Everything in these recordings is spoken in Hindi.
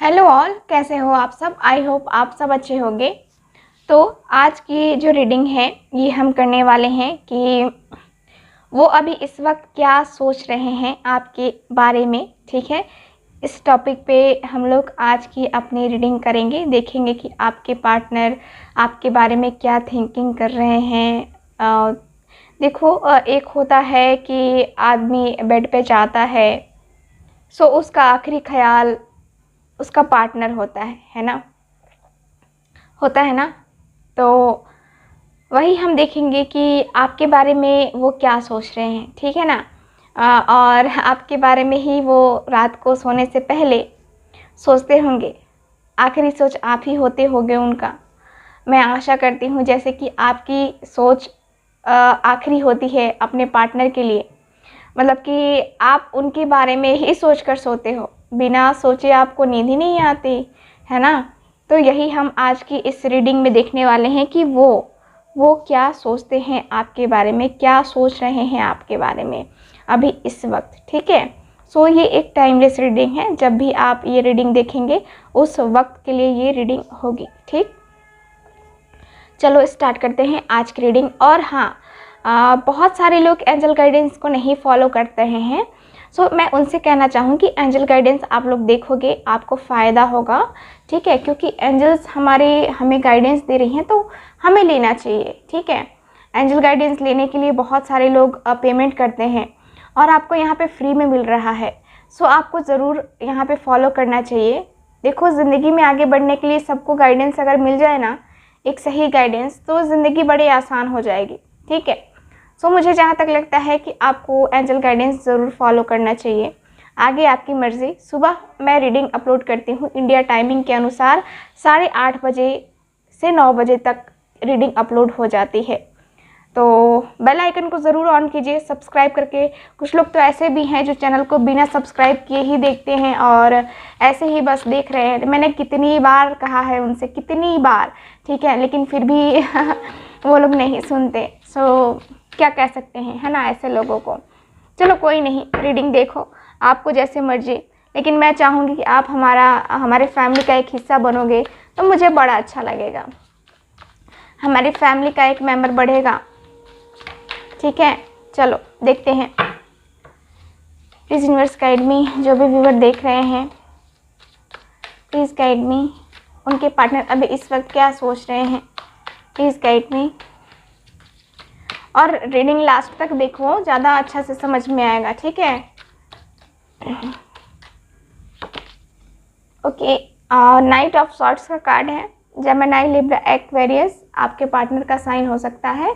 हेलो ऑल, कैसे हो आप सब। आई होप आप सब अच्छे होंगे। तो आज की जो रीडिंग है ये हम करने वाले हैं कि वो अभी इस वक्त क्या सोच रहे हैं आपके बारे में। ठीक है, इस टॉपिक पे हम लोग आज की अपनी रीडिंग करेंगे, देखेंगे कि आपके पार्टनर आपके बारे में क्या थिंकिंग कर रहे हैं। देखो, एक होता है कि आदमी बेड पे जाता है, सो उसका आखिरी ख्याल उसका पार्टनर होता है ना, होता है ना। तो वही हम देखेंगे कि आपके बारे में वो क्या सोच रहे हैं, ठीक है ना। और आपके बारे में ही वो रात को सोने से पहले सोचते होंगे। आखिरी सोच आप ही होते होंगे उनका। मैं आशा करती हूँ जैसे कि आपकी सोच आखिरी होती है अपने पार्टनर के लिए, मतलब कि आप उनके बारे में ही सोच कर सोते हो, बिना सोचे आपको नींद ही नहीं आती है ना। तो यही हम आज की इस रीडिंग में देखने वाले हैं कि वो क्या सोचते हैं आपके बारे में, क्या सोच रहे हैं आपके बारे में अभी इस वक्त। ठीक है, सो ये एक टाइमलेस रीडिंग है। जब भी आप ये रीडिंग देखेंगे उस वक्त के लिए ये रीडिंग होगी। ठीक, चलो स्टार्ट करते हैं आज की रीडिंग। और हाँ, बहुत सारे लोग एंजल गाइडेंस को नहीं फॉलो करते हैं। सो मैं उनसे कहना चाहूँगी एंजल गाइडेंस आप लोग देखोगे आपको फ़ायदा होगा। ठीक है, क्योंकि एंजल्स हमें गाइडेंस दे रही हैं तो हमें लेना चाहिए। ठीक है, एंजल गाइडेंस लेने के लिए बहुत सारे लोग पेमेंट करते हैं और आपको यहाँ पे फ्री में मिल रहा है। सो आपको ज़रूर यहाँ पे फॉलो करना चाहिए। देखो, ज़िंदगी में आगे बढ़ने के लिए सबको गाइडेंस अगर मिल जाए ना, एक सही गाइडेंस, तो ज़िंदगी बड़ी आसान हो जाएगी। ठीक है, सो मुझे जहाँ तक लगता है कि आपको एंजल गाइडेंस ज़रूर फॉलो करना चाहिए। आगे आपकी मर्ज़ी। सुबह मैं रीडिंग अपलोड करती हूँ इंडिया टाइमिंग के अनुसार 8:30 बजे से 9 बजे तक रीडिंग अपलोड हो जाती है। तो बेल आइकन को ज़रूर ऑन कीजिए सब्सक्राइब करके। कुछ लोग तो ऐसे भी हैं जो चैनल को बिना सब्सक्राइब किए ही देखते हैं और ऐसे ही बस देख रहे हैं। मैंने कितनी बार कहा है उनसे, कितनी बार, ठीक है, लेकिन फिर भी वो लोग नहीं सुनते। सो क्या कह सकते हैं, है ना, ऐसे लोगों को। चलो कोई नहीं, रीडिंग देखो आपको जैसे मर्जी, लेकिन मैं चाहूँगी कि आप हमारे फैमिली का एक हिस्सा बनोगे तो मुझे बड़ा अच्छा लगेगा। हमारी फैमिली का एक मेंबर बढ़ेगा। ठीक है, चलो देखते हैं। प्लीज़ यूनिवर्स गाइड मी, जो भी व्यूअर देख रहे हैं प्लीज़ गाइड मी, उनके पार्टनर अभी इस वक्त क्या सोच रहे हैं, प्लीज़ गाइड मी। और रीडिंग लास्ट तक देखो, ज़्यादा अच्छा से समझ में आएगा। ठीक है, ओके। नाइट ऑफ सॉर्ट्स का कार्ड है। जेमिनी, लिब्रा, एक्वेरियस आपके पार्टनर का साइन हो सकता है।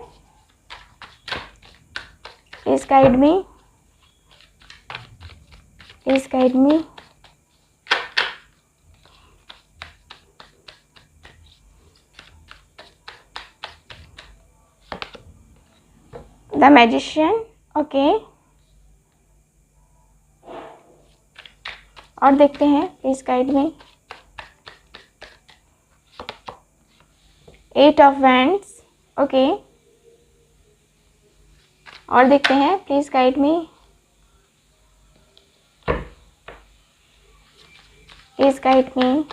Please guide me, please guide me. The magician, okay. और देखते हैं, please guide me. 8 of wands, okay. और देखते हैं, please guide me, please guide me.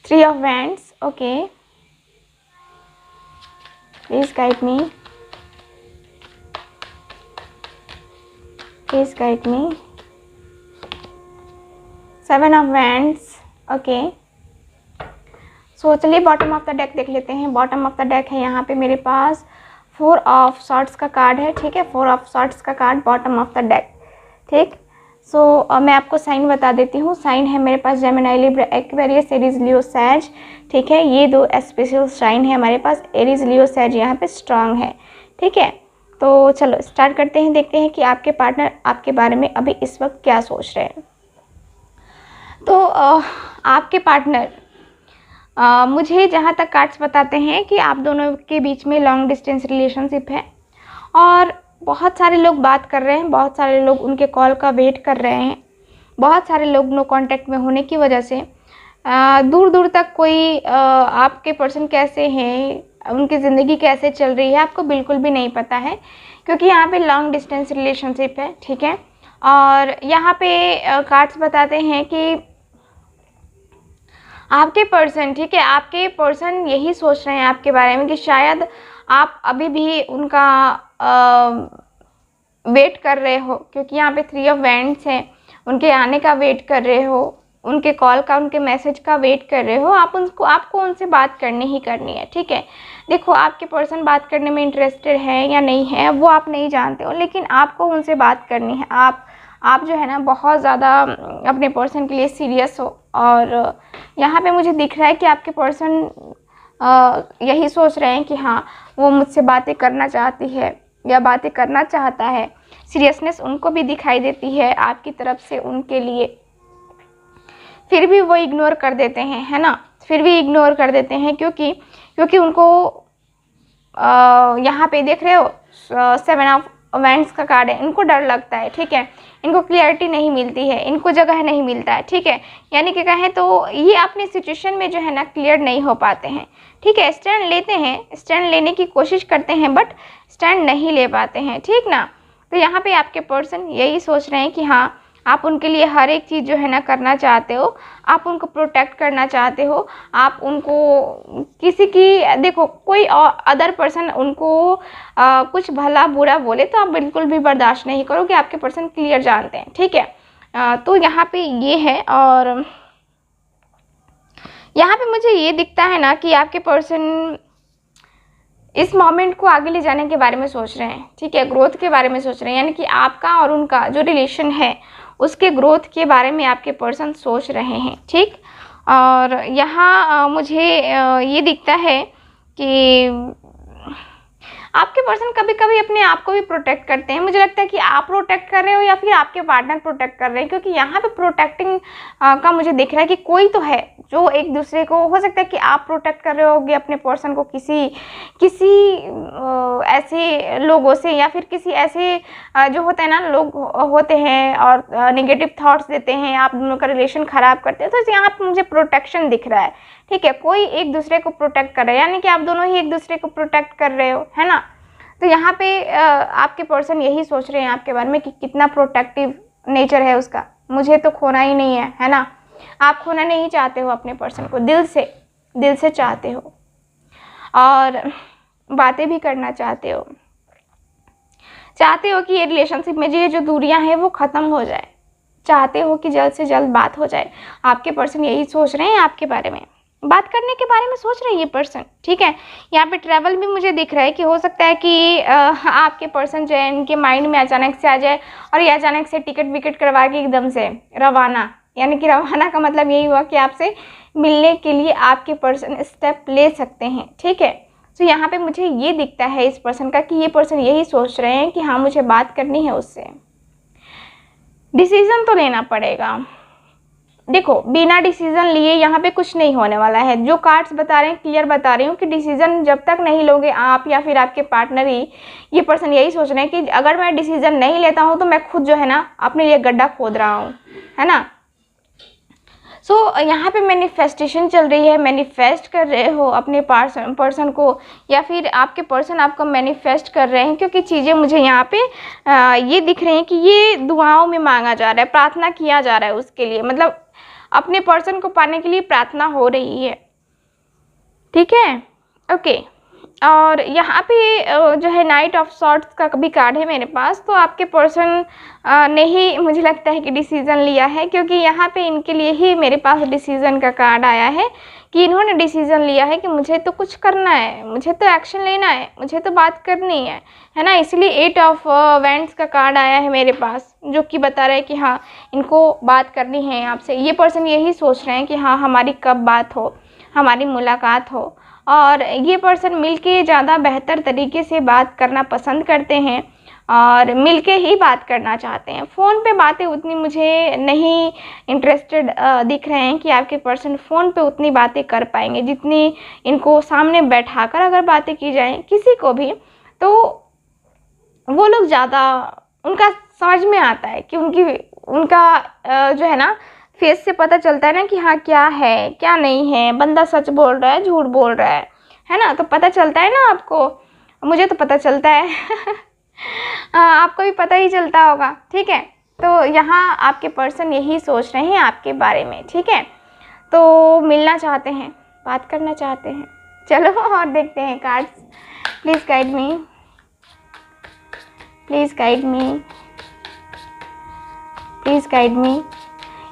Three of wands, okay. Please guide me, please guide me. 7 of wands, okay. So चलिए बॉटम ऑफ द डेक देख लेते हैं। बॉटम ऑफ द डेक है यहाँ पे मेरे पास 4 ऑफ सॉर्ट्स का कार्ड है। ठीक है, 4 ऑफ सॉर्ट्स का card bottom of the deck. ठीक, सो मैं आपको साइन बता देती हूँ। साइन है मेरे पास जेमिनी, लिब्रा, एक्वेरियस, एरीज, लियो, सैज। ठीक है, ये 2 स्पेशल साइन है हमारे पास। एरीज, लियो, सैज यहाँ पे स्ट्रांग है। ठीक है, तो चलो स्टार्ट करते हैं, देखते हैं कि आपके पार्टनर आपके बारे में अभी इस वक्त क्या सोच रहे हैं। तो आपके पार्टनर मुझे जहाँ तक कार्ड्स बताते हैं कि आप दोनों के बीच में लॉन्ग डिस्टेंस रिलेशनशिप है और बहुत सारे लोग बात कर रहे हैं, बहुत सारे लोग उनके कॉल का वेट कर रहे हैं। बहुत सारे लोग नो कांटेक्ट में होने की वजह से दूर दूर तक कोई आपके पर्सन कैसे हैं, उनकी ज़िंदगी कैसे चल रही है आपको बिल्कुल भी नहीं पता है, क्योंकि यहाँ पे लॉन्ग डिस्टेंस रिलेशनशिप है, ठीक है। और यहाँ पे कार्ड्स बताते हैं कि आपके पर्सन, ठीक है, आपके पर्सन यही सोच रहे हैं आपके बारे में कि शायद आप अभी भी उनका वेट कर रहे हो, क्योंकि यहाँ पे 3 ऑफ वैंड्स है, उनके आने का वेट कर रहे हो, उनके कॉल का, उनके मैसेज का वेट कर रहे हो। आपको उनसे बात करनी ही करनी है, ठीक है। देखो, आपके पर्सन बात करने में इंटरेस्टेड है या नहीं है वो आप नहीं जानते हो, लेकिन आपको उनसे बात करनी है। आप जो है ना बहुत ज़्यादा अपने पर्सन के लिए सीरियस हो, और यहाँ पे मुझे दिख रहा है कि आपके पर्सन यही सोच रहे हैं कि हाँ, वो मुझसे बातें करना चाहती है या बातें करना चाहता है। सीरियसनेस उनको भी दिखाई देती है आपकी तरफ से उनके लिए, फिर भी वो इग्नोर कर देते हैं, है ना, फिर भी इग्नोर कर देते हैं, क्योंकि उनको यहाँ पे देख रहे हो 7 ऑफ वैंड्स का कार्ड है, इनको डर लगता है, ठीक है, इनको क्लियरिटी नहीं मिलती है, इनको जगह नहीं मिलता है, ठीक है। यानी कि कहें तो ये अपनी सिचुएशन में जो है ना क्लियर नहीं हो पाते हैं, ठीक है। स्टैंड लेते हैं, स्टैंड लेने की कोशिश करते हैं, बट स्टैंड नहीं ले पाते हैं, ठीक ना। तो यहाँ पे आपके पर्सन यही सोच रहे हैं कि हाँ, आप उनके लिए हर एक चीज़ जो है ना करना चाहते हो, आप उनको प्रोटेक्ट करना चाहते हो, आप उनको किसी की, देखो कोई अदर पर्सन उनको कुछ भला बुरा बोले तो आप बिल्कुल भी बर्दाश्त नहीं करोगे, आपके पर्सन क्लियर जानते हैं, ठीक है। तो यहाँ पे ये है, और यहाँ पे मुझे ये दिखता है ना कि आपके पर्सन इस मोमेंट को आगे ले जाने के बारे में सोच रहे हैं, ठीक है, ग्रोथ के बारे में सोच रहे हैं, यानी कि आपका और उनका जो रिलेशन है उसके ग्रोथ के बारे में आपके पर्सन सोच रहे हैं, ठीक। और यहाँ मुझे ये दिखता है कि आपके पर्सन कभी कभी अपने आप को भी प्रोटेक्ट करते हैं। मुझे लगता है कि आप प्रोटेक्ट कर रहे हो या फिर आपके पार्टनर प्रोटेक्ट कर रहे हैं, क्योंकि यहाँ पे प्रोटेक्टिंग का मुझे दिख रहा है कि कोई तो है जो एक दूसरे को, हो सकता है कि आप प्रोटेक्ट कर रहे होगे अपने पर्सन को किसी ऐसे लोगों से, या फिर किसी ऐसे जो होता है ना, लोग होते हैं और नेगेटिव थॉट्स देते हैं, आप दोनों का रिलेशन ख़राब करते हैं। तो यहाँ पर मुझे प्रोटेक्शन दिख रहा है, ठीक है, कोई एक दूसरे को प्रोटेक्ट कर रहा है, यानी कि आप दोनों ही एक दूसरे को प्रोटेक्ट कर रहे हो, है ना। तो यहाँ पे आपके पर्सन यही सोच रहे हैं आपके बारे में कि कितना प्रोटेक्टिव नेचर है उसका, मुझे तो खोना ही नहीं है ना। आप खोना नहीं चाहते हो अपने पर्सन को, दिल से चाहते हो, और बातें भी करना चाहते हो कि ये रिलेशनशिप में ये जो दूरियां हैं वो ख़त्म हो जाए, चाहते हो कि जल्द से जल्द बात हो जाए। आपके पर्सन यही सोच रहे हैं आपके बारे में, बात करने के बारे में सोच रहे हैं ये पर्सन, ठीक है। यहाँ पे ट्रैवल भी मुझे दिख रहा है कि हो सकता है कि आपके पर्सन जो है इनके माइंड में अचानक से आ जाए और ये अचानक से टिकट विकेट करवा के एकदम से रवाना, यानी कि रवाना का मतलब यही हुआ कि आपसे मिलने के लिए आपके पर्सन स्टेप ले सकते हैं, ठीक है। तो यहाँ पे मुझे ये दिखता है इस पर्सन का कि ये पर्सन यही सोच रहे हैं कि हाँ, मुझे बात करनी है उससे, डिसीज़न तो लेना पड़ेगा। देखो, बिना डिसीज़न लिए यहाँ पे कुछ नहीं होने वाला है। जो कार्ड्स बता रहे हैं, क्लियर बता रही हूँ कि डिसीज़न जब तक नहीं लोगे आप या फिर आपके पार्टनर ही, ये पर्सन यही सोच रहे हैं कि अगर मैं डिसीज़न नहीं लेता हूँ तो मैं खुद जो है ना अपने लिए गड्ढा खोद रहा हूँ, है ना। सो यहाँ पे मैनिफेस्टेशन चल रही है, मैनिफेस्ट कर रहे हो अपने पर्सन को, या फिर आपके पर्सन आपको मैनिफेस्ट कर रहे हैं, क्योंकि चीज़ें मुझे यहाँ पे ये दिख रही हैं कि ये दुआओं में मांगा जा रहा है, प्रार्थना किया जा रहा है उसके लिए, मतलब अपने पर्सन को पाने के लिए प्रार्थना हो रही है, ठीक है, ओके। और यहाँ पे जो है नाइट ऑफ सॉर्ट्स का भी कार्ड है मेरे पास, तो आपके पर्सन ने ही मुझे लगता है कि डिसीज़न लिया है, क्योंकि यहाँ पे इनके लिए ही मेरे पास डिसीज़न का कार्ड आया है कि इन्होंने डिसीज़न लिया है कि मुझे तो कुछ करना है, मुझे तो एक्शन लेना है, मुझे तो बात करनी है ना। इसलिए 8 ऑफ वैंड्स का कार्ड आया है मेरे पास, जो कि बता रहा है कि हाँ, इनको बात करनी है आपसे। ये पर्सन यही सोच रहे हैं कि हाँ, हमारी कब बात हो, हमारी मुलाकात हो, और ये पर्सन मिलके ज़्यादा बेहतर तरीके से बात करना पसंद करते हैं और मिलके ही बात करना चाहते हैं। फ़ोन पे बातें उतनी मुझे नहीं इंटरेस्टेड दिख रहे हैं कि आपके पर्सन फ़ोन पे उतनी बातें कर पाएंगे जितनी इनको सामने बैठाकर अगर बातें की जाएं किसी को भी, तो वो लोग ज़्यादा, उनका समझ में आता है कि उनका जो है ना फेस से पता चलता है ना कि हाँ, क्या है क्या नहीं है, बंदा सच बोल रहा है झूठ बोल रहा है है ना, तो पता चलता है ना आपको, मुझे तो पता चलता है आपको भी पता ही चलता होगा, ठीक है। तो यहाँ आपके पर्सन यही सोच रहे हैं आपके बारे में, ठीक है। तो मिलना चाहते हैं, बात करना चाहते हैं। चलो और देखते हैं cards. Please guide me, please guide me, please guide मी।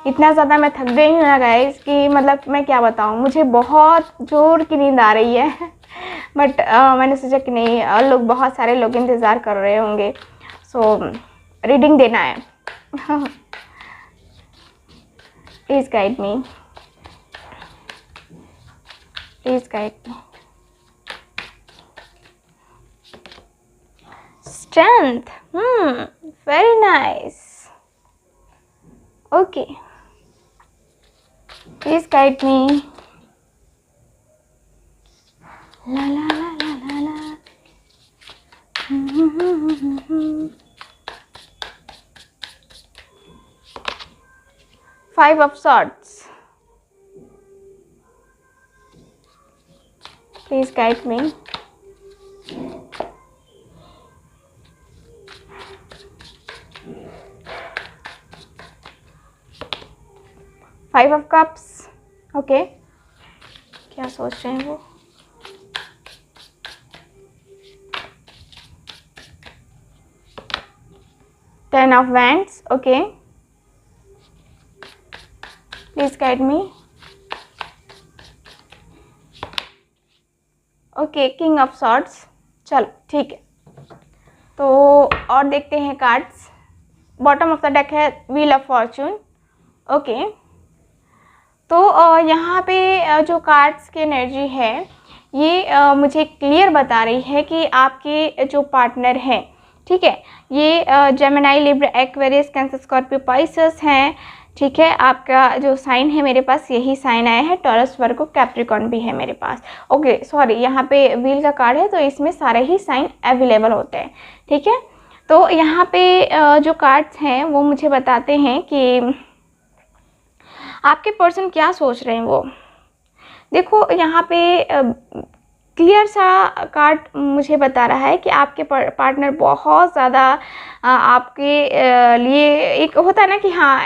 इतना ज़्यादा मैं थक गई हूँ ना गाइस कि मतलब मैं क्या बताऊँ, मुझे बहुत ज़ोर की नींद आ रही है बट मैंने सोचा कि नहीं, लोग बहुत सारे लोग इंतज़ार कर रहे होंगे, सो रीडिंग देना है please guide me, please guide me. Strength, very nice, okay, please guide me. ला ला ला ला ला ला। 5 of Swords. Please guide me. Five of Cups. Okay. क्या सोच रहे हैं वो? Ten of Wands. Okay. Please guide me. Okay, king of swords. चलो ठीक है, तो और देखते हैं cards. Bottom of the deck है व्हील ऑफ फॉर्चून। ओके, तो यहाँ पे जो कार्ड्स की एनर्जी है ये मुझे क्लियर बता रही है कि आपके जो पार्टनर हैं, ठीक है, ये Gemini, Libra, Aquarius, cancer, Scorpio, Pisces हैं, ठीक है। आपका जो साइन है मेरे पास यही साइन आया है, टॉरस, वर्गो, कैप्रिकॉर्न भी है मेरे पास। ओके सॉरी, यहाँ पे व्हील का कार्ड है तो इसमें सारे ही साइन अवेलेबल होते हैं, ठीक है। तो यहाँ पे जो कार्ड्स हैं वो मुझे बताते हैं कि आपके पर्सन क्या सोच रहे हैं। वो देखो यहाँ पे क्लियर सा कार्ड मुझे बता रहा है कि आपके पार्टनर बहुत ज़्यादा आपके लिए, एक होता है ना कि हाँ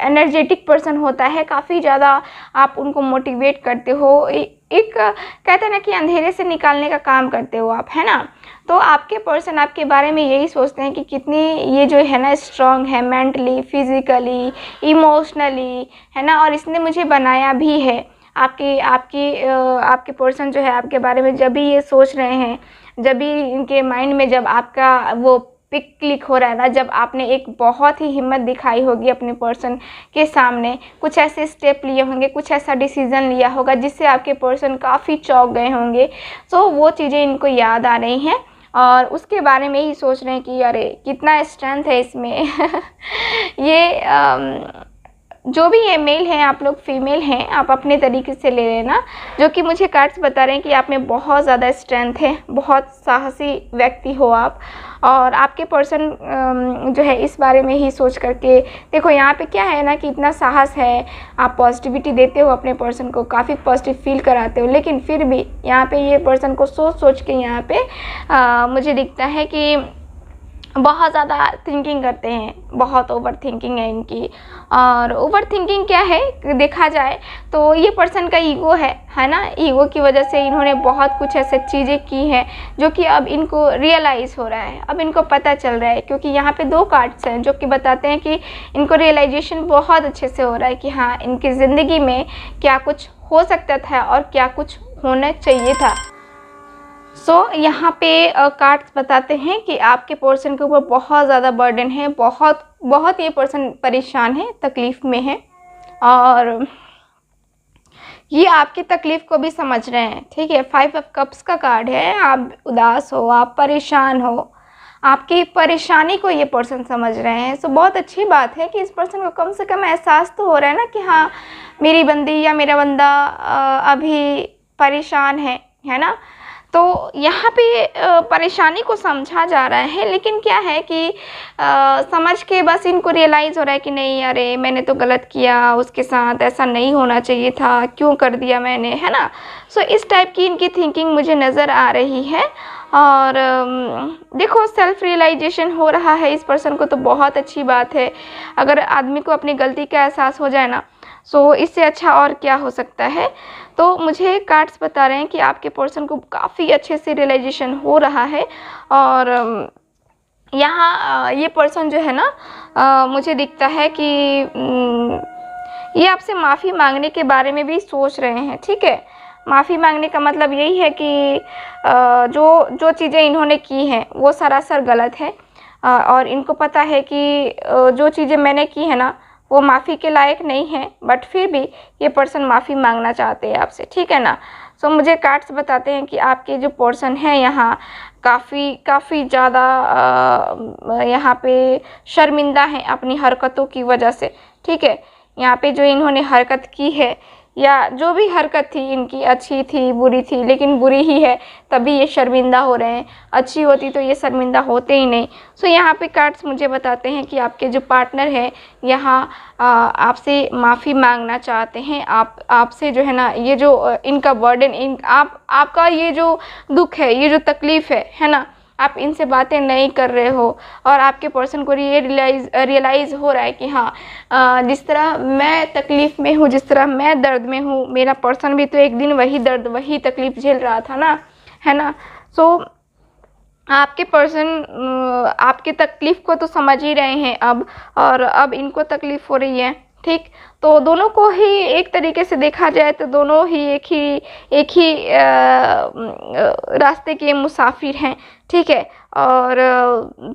एनर्जेटिक पर्सन होता है, काफ़ी ज़्यादा आप उनको मोटिवेट करते हो, एक कहते हैं ना कि अंधेरे से निकालने का काम करते हो आप, है ना। तो आपके पर्सन आपके बारे में यही सोचते हैं कि कितनी ये जो है ना स्ट्रांग है, मेंटली, फिज़िकली, इमोशनली, है ना, और इसने मुझे बनाया भी है। आपके पर्सन जो है आपके बारे में जब भी ये सोच रहे हैं, जब भी इनके माइंड में जब आपका वो पिक क्लिक हो रहा है ना, जब आपने एक बहुत ही हिम्मत दिखाई होगी अपने पर्सन के सामने, कुछ ऐसे स्टेप लिए होंगे, कुछ ऐसा डिसीज़न लिया होगा जिससे आपके पर्सन काफ़ी चौंक गए होंगे। सो वो चीज़ें इनको याद आ रही हैं और उसके बारे में ही सोच रहे हैं कि अरे कितना स्ट्रेंथ है इसमें ये जो भी ये मेल हैं, आप लोग फीमेल हैं, आप अपने तरीके से ले लेना। जो कि मुझे कार्ड्स बता रहे हैं कि आप में बहुत ज़्यादा स्ट्रेंथ है, बहुत साहसी व्यक्ति हो आप, और आपके पर्सन जो है इस बारे में ही सोच करके देखो। यहाँ पे क्या है ना कि इतना साहस है, आप पॉजिटिविटी देते हो अपने पर्सन को, काफ़ी पॉजिटिव फील कराते हो, लेकिन फिर भी यहाँ पे ये पर्सन को सोच के यहाँ पे मुझे दिखता है कि बहुत ज़्यादा थिंकिंग करते हैं, बहुत ओवर थिंकिंग है इनकी। और ओवर थिंकिंग क्या है देखा जाए तो ये पर्सन का ईगो है ना, ईगो की वजह से इन्होंने बहुत कुछ ऐसे चीज़ें की हैं जो कि अब इनको रियलाइज़ हो रहा है, अब इनको पता चल रहा है। क्योंकि यहाँ पे 2 कार्ड्स हैं जो कि बताते हैं कि इनको रियलाइजेशन बहुत अच्छे से हो रहा है कि हाँ इनकी ज़िंदगी में क्या कुछ हो सकता था और क्या कुछ होना चाहिए था। सो यहाँ पे कार्ड्स बताते हैं कि आपके पर्सन के ऊपर बहुत ज़्यादा बर्डन है, बहुत ये पर्सन परेशान है, तकलीफ़ में है, और ये आपकी तकलीफ़ को भी समझ रहे हैं, ठीक है। 5 ऑफ कप्स का कार्ड है, आप उदास हो, आप परेशान हो, आपकी परेशानी को ये पर्सन समझ रहे हैं। सो बहुत अच्छी बात है कि इस पर्सन को कम से कम एहसास तो हो रहा है ना कि हाँ मेरी बंदी या मेरा बंदा अभी परेशान है ना। तो यहाँ पे परेशानी को समझा जा रहा है, लेकिन क्या है कि समझ के बस इनको रियलाइज़ हो रहा है कि नहीं, अरे मैंने तो गलत किया उसके साथ, ऐसा नहीं होना चाहिए था, क्यों कर दिया मैंने, है ना। सो इस टाइप की इनकी थिंकिंग मुझे नज़र आ रही है। और देखो, सेल्फ रियलाइजेशन हो रहा है इस पर्सन को तो बहुत अच्छी बात है। अगर आदमी को अपनी गलती का एहसास हो जाए ना, सो इससे अच्छा और क्या हो सकता है। तो मुझे कार्ड्स बता रहे हैं कि आपके पर्सन को काफ़ी अच्छे से रियलाइजेशन हो रहा है। और यहाँ ये पर्सन जो है ना, मुझे दिखता है कि ये आपसे माफ़ी मांगने के बारे में भी सोच रहे हैं। ठीक है, माफ़ी मांगने का मतलब यही है कि जो जो चीज़ें इन्होंने की हैं वो सरासर गलत है। और इनको पता है कि जो चीज़ें मैंने की है ना वो माफ़ी के लायक नहीं है, बट फिर भी ये पर्सन माफ़ी मांगना चाहते हैं आपसे। ठीक है ना। सो मुझे कार्ड्स बताते हैं कि आपके जो पर्सन है यहाँ काफ़ी ज़्यादा यहाँ पे शर्मिंदा हैं अपनी हरकतों की वजह से। ठीक है, यहाँ पे जो इन्होंने हरकत की है या जो भी हरकत थी इनकी, अच्छी थी बुरी थी, लेकिन बुरी ही है तभी ये शर्मिंदा हो रहे हैं। अच्छी होती तो ये शर्मिंदा होते ही नहीं। सो यहाँ पे कार्ड्स मुझे बताते हैं कि आपके जो पार्टनर है यहाँ आपसे माफ़ी मांगना चाहते हैं। आपसे जो है ना, ये जो इनका बर्डन, आपका ये जो दुख है, ये जो तकलीफ़ है ना, आप इनसे बातें नहीं कर रहे हो। और आपके पर्सन को ये रियलाइज़ हो रहा है कि हाँ, जिस तरह मैं तकलीफ़ में हूँ, जिस तरह मैं दर्द में हूँ, मेरा पर्सन भी तो एक दिन वही दर्द वही तकलीफ़ झेल रहा था ना, है ना। सो आपके पर्सन आपके तकलीफ़ को तो समझ ही रहे हैं अब, और अब इनको तकलीफ़ हो रही है। ठीक, तो दोनों को ही एक तरीके से देखा जाए तो दोनों ही एक ही रास्ते के मुसाफिर हैं। ठीक है, और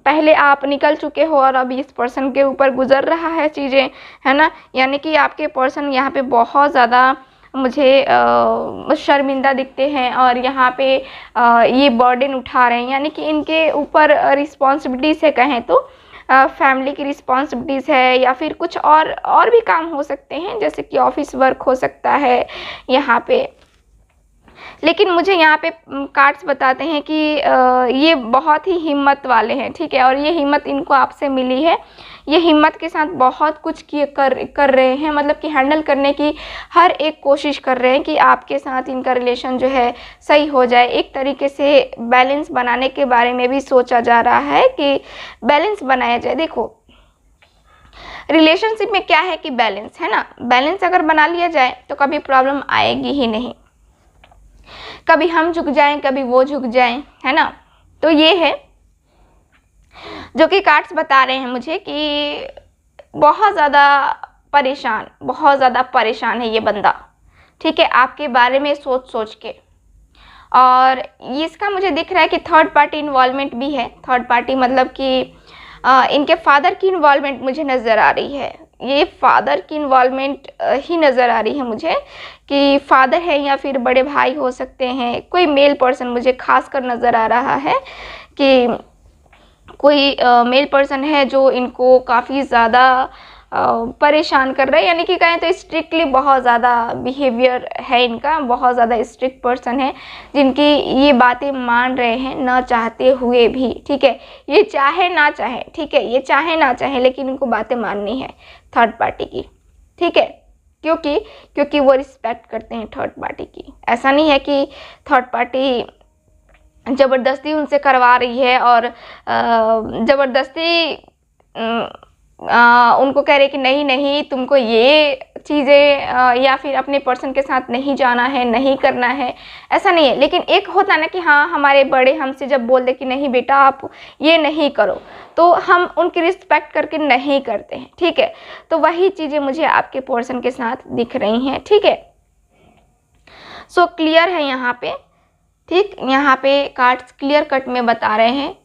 पहले आप निकल चुके हो और अब इस पर्सन के ऊपर गुजर रहा है चीज़ें, है ना। यानी कि आपके पर्सन यहाँ पे बहुत ज़्यादा मुझे शर्मिंदा दिखते हैं और यहाँ पे ये बर्डन उठा रहे हैं। यानी कि इनके ऊपर रिस्पॉन्सिबिलिटीज़ है, कहें तो फैमिली की रिस्पॉन्सिबिलिटीज़ है, या फिर कुछ और भी काम हो सकते हैं, जैसे कि ऑफिस वर्क हो सकता है यहाँ पे। लेकिन मुझे यहाँ पे कार्ड्स बताते हैं कि ये बहुत ही हिम्मत वाले हैं। ठीक है, और ये हिम्मत इनको आपसे मिली है। ये हिम्मत के साथ बहुत कुछ कर रहे हैं, मतलब कि हैंडल करने की हर एक कोशिश कर रहे हैं कि आपके साथ इनका रिलेशन जो है सही हो जाए। एक तरीके से बैलेंस बनाने के बारे में भी सोचा जा रहा है कि बैलेंस बनाया जाए। देखो, रिलेशनशिप में क्या है कि बैलेंस है ना, बैलेंस अगर बना लिया जाए तो कभी प्रॉब्लम आएगी ही नहीं। कभी हम झुक जाएं, कभी वो झुक जाएं, है ना। तो ये है जो कि कार्ड्स बता रहे हैं मुझे कि बहुत ज़्यादा परेशान है ये बंदा। ठीक है, आपके बारे में सोच के। और इसका मुझे दिख रहा है कि थर्ड पार्टी इन्वॉल्वमेंट भी है। थर्ड पार्टी मतलब कि इनके फादर की इन्वॉल्वमेंट मुझे नज़र आ रही है। ये फादर की इन्वॉल्वमेंट ही नज़र आ रही है मुझे, कि फादर है या फिर बड़े भाई हो सकते हैं। कोई मेल पर्सन मुझे खास कर नज़र आ रहा है कि कोई मेल पर्सन है जो इनको काफ़ी ज़्यादा परेशान कर रहा है। यानी कि कहें तो स्ट्रिक्टली बहुत ज़्यादा बिहेवियर है इनका, बहुत ज़्यादा स्ट्रिक्ट पर्सन है जिनकी ये बातें मान रहे हैं ना चाहते हुए भी। ठीक है, ये चाहे ना चाहे, ठीक है, ये चाहे ना चाहे, लेकिन इनको बातें माननी है थर्ड पार्टी की। ठीक है, क्योंकि वो रिस्पेक्ट करते हैं थर्ड पार्टी की। ऐसा नहीं है कि थर्ड पार्टी ज़बरदस्ती उनसे करवा रही है और ज़बरदस्ती उनको कह रहे कि नहीं तुमको ये चीज़ें या फिर अपने पर्सन के साथ नहीं जाना है, नहीं करना है, ऐसा नहीं है। लेकिन एक होता ना कि हाँ, हमारे बड़े हमसे जब बोल दे कि नहीं बेटा आप ये नहीं करो, तो हम उनकी रिस्पेक्ट करके नहीं करते हैं। ठीक है, तो वही चीज़ें मुझे आपके पर्सन के साथ दिख रही हैं। ठीक है, सो क्लियर है यहाँ पे। ठीक, यहाँ पे कार्ड्स क्लियर कट में बता रहे हैं।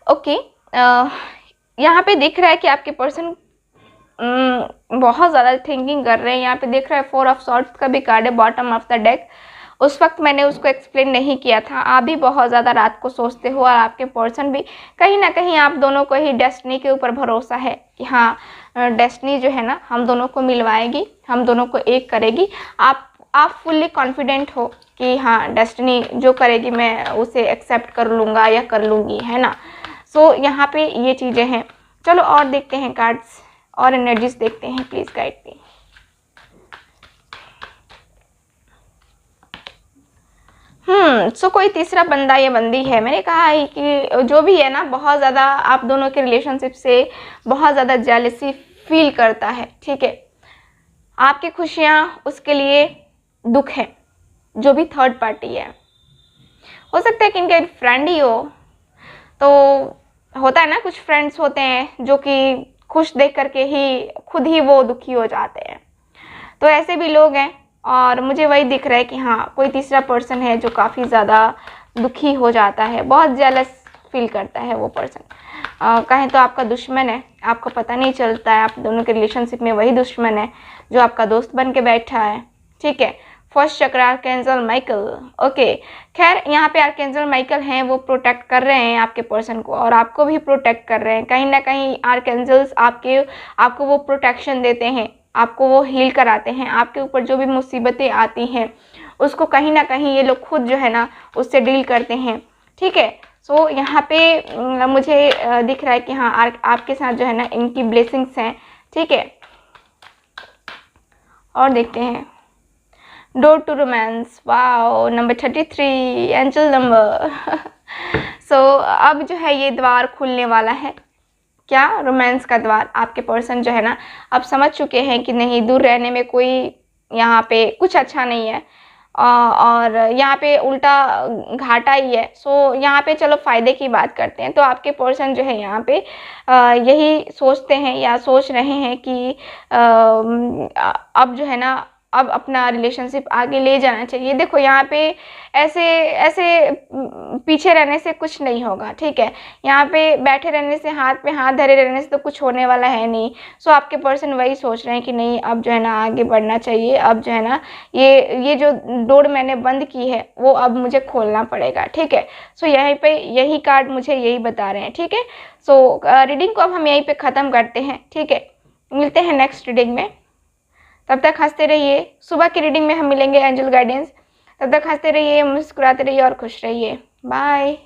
ओके, यहाँ पे दिख रहा है कि आपके पर्सन बहुत ज़्यादा थिंकिंग कर रहे हैं। यहाँ पे दिख रहा है 4 ऑफ सॉर्ड्स का भी कार्ड है बॉटम ऑफ द डेक। उस वक्त मैंने उसको एक्सप्लेन नहीं किया था। आप भी बहुत ज़्यादा रात को सोचते हो और आपके पर्सन भी कहीं ना कहीं, आप दोनों को ही डेस्टिनी के ऊपर भरोसा है कि हाँ, डेस्टिनी जो है ना हम दोनों को मिलवाएगी, हम दोनों को एक करेगी। आप फुल्ली कॉन्फिडेंट हो कि हाँ डेस्टिनी जो करेगी मैं उसे एक्सेप्ट कर लूँगा या कर लूँगी, है ना। सो यहाँ पे ये चीज़ें हैं। चलो और देखते हैं कार्ड्स और एनर्जीज देखते हैं, प्लीज़ गाइड मी। सो कोई तीसरा बंदा या बंदी है। मैंने कहा है कि जो भी है ना, बहुत ज़्यादा आप दोनों के रिलेशनशिप से बहुत ज़्यादा जेलसी फील करता है, ठीक है। आपकी खुशियाँ उसके लिए दुख है, जो भी थर्ड पार्टी है। हो सकता है कि इनका फ्रेंड ही हो, तो होता है ना, कुछ फ्रेंड्स होते हैं जो कि खुश देख करके ही खुद ही वो दुखी हो जाते हैं। तो ऐसे भी लोग हैं और मुझे वही दिख रहा है कि हाँ कोई तीसरा पर्सन है जो काफ़ी ज़्यादा दुखी हो जाता है, बहुत जेलस फील करता है वो पर्सन। कहें तो आपका दुश्मन है, आपको पता नहीं चलता है। आप दोनों के रिलेशनशिप में वही दुश्मन है जो आपका दोस्त बन के बैठा है, ठीक है। फर्स्ट चक्र आर्कएंजल माइकल। ओके, खैर यहाँ पे आर्कएंजल माइकल हैं, वो प्रोटेक्ट कर रहे हैं आपके पर्सन को और आपको भी प्रोटेक्ट कर रहे हैं। कहीं ना कहीं आर्कएंजल्स आपको वो प्रोटेक्शन देते हैं, आपको वो हील कराते हैं। आपके ऊपर जो भी मुसीबतें आती हैं उसको कहीं ना कहीं ये लोग खुद जो है ना उससे डील करते हैं, ठीक है। सो यहाँ पे मुझे दिख रहा है कि हाँ आपके साथ जो है ना इनकी ब्लेसिंग्स हैं, ठीक है। और देखते हैं door to romance, wow, number 33, angel number. So अब जो है ये द्वार खुलने वाला है। क्या? रोमांस का द्वार। आपके पर्सन जो है ना अब समझ चुके हैं कि नहीं, दूर रहने में कोई यहाँ पे कुछ अच्छा नहीं है और यहाँ पे उल्टा घाटा ही है। सो यहाँ पे चलो फ़ायदे की बात करते हैं। तो आपके पर्सन जो है यहाँ पे यही सोचते हैं या सोच रहे हैं कि अब जो है ना अब अपना रिलेशनशिप आगे ले जाना चाहिए। देखो यहाँ पे ऐसे ऐसे पीछे रहने से कुछ नहीं होगा, ठीक है। यहाँ पे बैठे रहने से, हाथ पे हाथ धरे रहने से तो कुछ होने वाला है नहीं। सो आपके पर्सन वही सोच रहे हैं कि नहीं, अब जो है ना आगे बढ़ना चाहिए। अब जो है ना ये जो डोर मैंने बंद की है वो अब मुझे खोलना पड़ेगा, ठीक है। सो यहीं पे यही कार्ड मुझे यही बता रहे हैं, ठीक है। सो रीडिंग को अब हम यहीं पे ख़त्म करते हैं, ठीक है। मिलते हैं नेक्स्ट रीडिंग में, तब तक हंसते रहिए। सुबह की रीडिंग में हम मिलेंगे एंजल गाइडेंस। तब तक हंसते रहिए, मुस्कुराते रहिए और खुश रहिए। बाय।